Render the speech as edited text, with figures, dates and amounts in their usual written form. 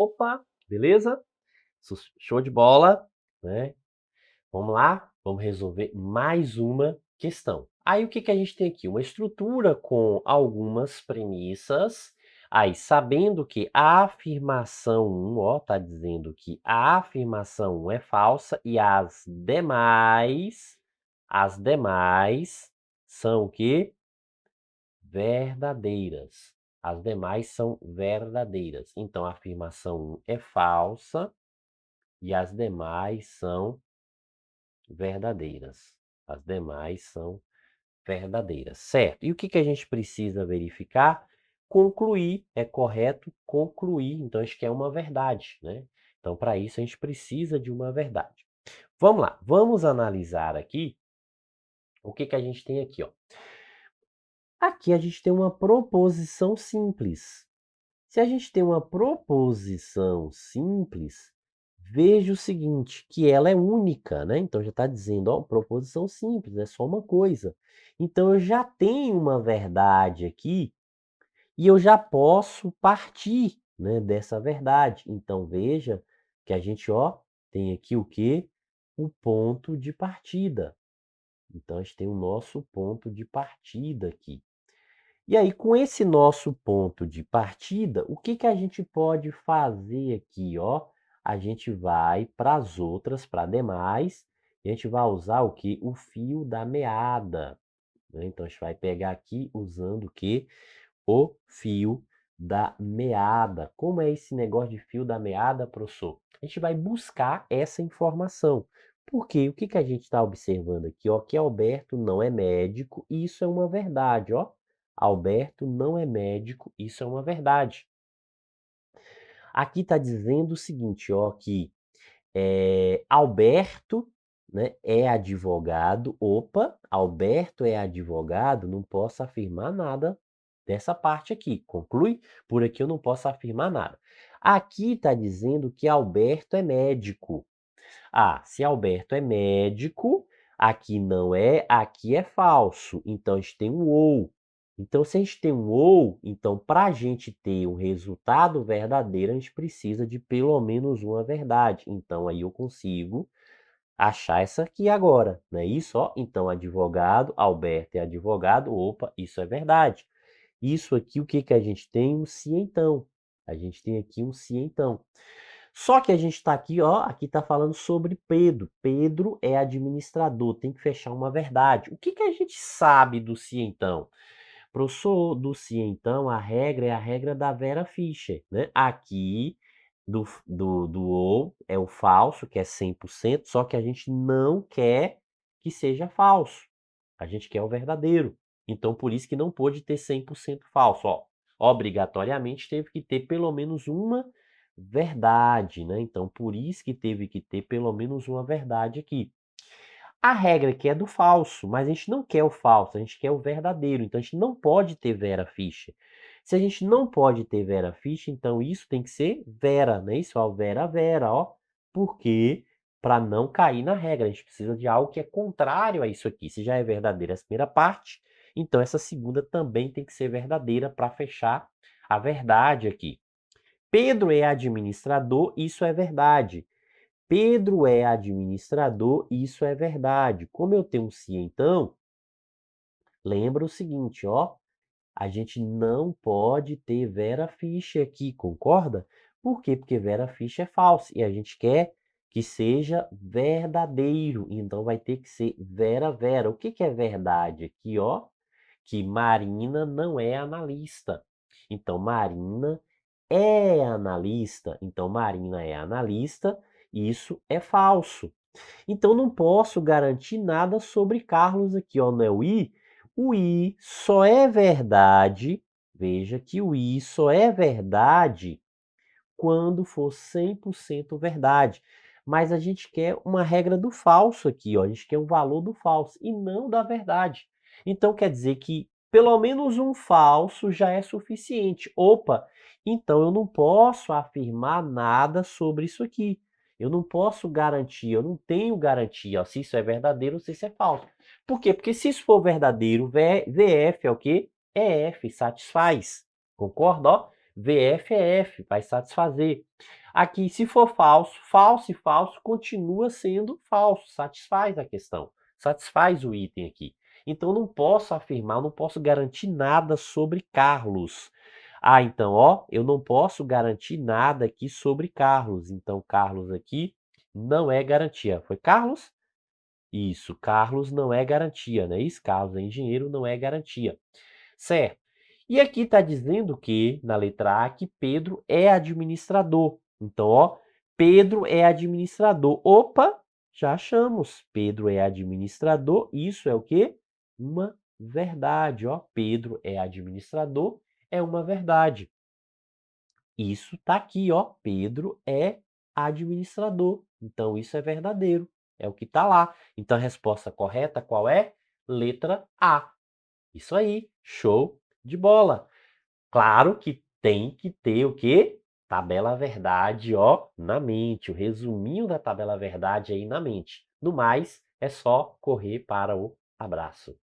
Opa, beleza? Show de bola, né? Vamos lá? Vamos resolver mais uma questão. Aí o que que a gente tem aqui? Uma estrutura com algumas premissas. Aí, sabendo que a afirmação 1, ó, tá dizendo que a afirmação 1 é falsa e as demais são o quê? Verdadeiras. As demais são verdadeiras. Então, a afirmação 1 é falsa e as demais são verdadeiras. As demais são verdadeiras, certo? E o que que a gente precisa verificar? Concluir, é correto concluir, então a gente quer uma verdade, né? Então, para isso, a gente precisa de uma verdade. Vamos lá, vamos analisar aqui o que que a gente tem aqui, ó. Aqui a gente tem uma proposição simples. Se a gente tem uma proposição simples, veja o seguinte, que ela é única, né? Então já está dizendo, ó, proposição simples, é só uma coisa. Então eu já tenho uma verdade aqui e eu já posso partir, né, dessa verdade. Então veja que a gente, ó, tem aqui o quê? O ponto de partida. Então a gente tem o nosso ponto de partida aqui. E aí, com esse nosso ponto de partida, o que que a gente pode fazer aqui, ó? A gente vai para as outras, para demais, e a gente vai usar o que? O fio da meada, né? Então, a gente vai pegar aqui usando o que? O fio da meada. Como é esse negócio de fio da meada, professor? A gente vai buscar essa informação. Porque o que que a gente está observando aqui, ó? Que Alberto não é médico, e isso é uma verdade, ó. Alberto não é médico, isso é uma verdade. Aqui está dizendo o seguinte, ó, que Alberto, né, é advogado. Opa, Alberto é advogado, não posso afirmar nada dessa parte aqui. Conclui? Por aqui eu não posso afirmar nada. Aqui está dizendo que Alberto é médico. Ah, se Alberto é médico, aqui não é, aqui é falso. Então, a gente tem um ou. Então, se a gente tem um ou, então, para a gente ter um resultado verdadeiro, a gente precisa de pelo menos uma verdade. Então, aí eu consigo achar essa aqui agora, não é isso? Ó, então, advogado, Alberto é advogado, opa, isso é verdade. Isso aqui, o que que a gente tem? Um se então. A gente tem aqui um se então. Só que a gente está aqui, ó, aqui está falando sobre Pedro. Pedro é administrador, tem que fechar uma verdade. O que que a gente sabe do se então? Professor, do se então, a regra é a regra da Vera Fischer, né? Aqui, do ou é o falso, que é 100%, só que a gente não quer que seja falso. A gente quer o verdadeiro. Então, por isso que não pôde ter 100% falso, ó. Obrigatoriamente teve que ter pelo menos uma verdade, né? Então, por isso que teve que ter pelo menos uma verdade aqui. A regra aqui é do falso, mas a gente não quer o falso, a gente quer o verdadeiro. Então, a gente não pode ter Vera Fischer. Se a gente não pode ter Vera Fischer, então isso tem que ser Vera, né? Isso, ó, Vera, Vera, ó. Porque, para não cair na regra, a gente precisa de algo que é contrário a isso aqui. Se já é verdadeira essa primeira parte, então essa segunda também tem que ser verdadeira para fechar a verdade aqui. Pedro é administrador, isso é verdade. Pedro é administrador, isso é verdade. Como eu tenho um se então, lembra o seguinte, ó, a gente não pode ter Vera Fischer aqui, concorda? Por quê? Porque Vera Fischer é falso e a gente quer que seja verdadeiro, então vai ter que ser Vera Vera. O que que é verdade aqui, ó? Que Marina não é analista. Então, Marina é analista. Então, Marina é analista, isso é falso. Então, não posso garantir nada sobre Carlos aqui, ó, não é o I? O I só é verdade, veja que o I só é verdade quando for 100% verdade. Mas a gente quer uma regra do falso aqui, ó, a gente quer o valor do falso e não da verdade. Então, quer dizer que pelo menos um falso já é suficiente. Opa, então eu não posso afirmar nada sobre isso aqui. Eu não posso garantir, eu não tenho garantia, ó, se isso é verdadeiro ou se isso é falso. Por quê? Porque se isso for verdadeiro, VF é o quê? É F, satisfaz. Concorda? Ó? VF é F, vai satisfazer. Aqui, se for falso, falso e falso continua sendo falso, satisfaz a questão, satisfaz o item aqui. Então, não posso afirmar, não posso garantir nada sobre Carlos. Ah, então, ó, eu não posso garantir nada aqui sobre Carlos. Então, Carlos aqui não é garantia. Foi Carlos? Isso, Carlos não é garantia, não é isso? Carlos é engenheiro, não é garantia. Certo. E aqui está dizendo que, na letra A, que Pedro é administrador. Então, ó, Pedro é administrador. Opa, já achamos. Pedro é administrador. Isso é o quê? Uma verdade, ó. Pedro é administrador, é uma verdade. Isso está aqui, ó. Pedro é administrador. Então, isso é verdadeiro. É o que está lá. Então, a resposta correta qual é? Letra A. Isso aí. Show de bola. Claro que tem que ter o quê? Tabela verdade, ó, na mente. O resuminho da tabela verdade aí na mente. No mais, é só correr para o abraço.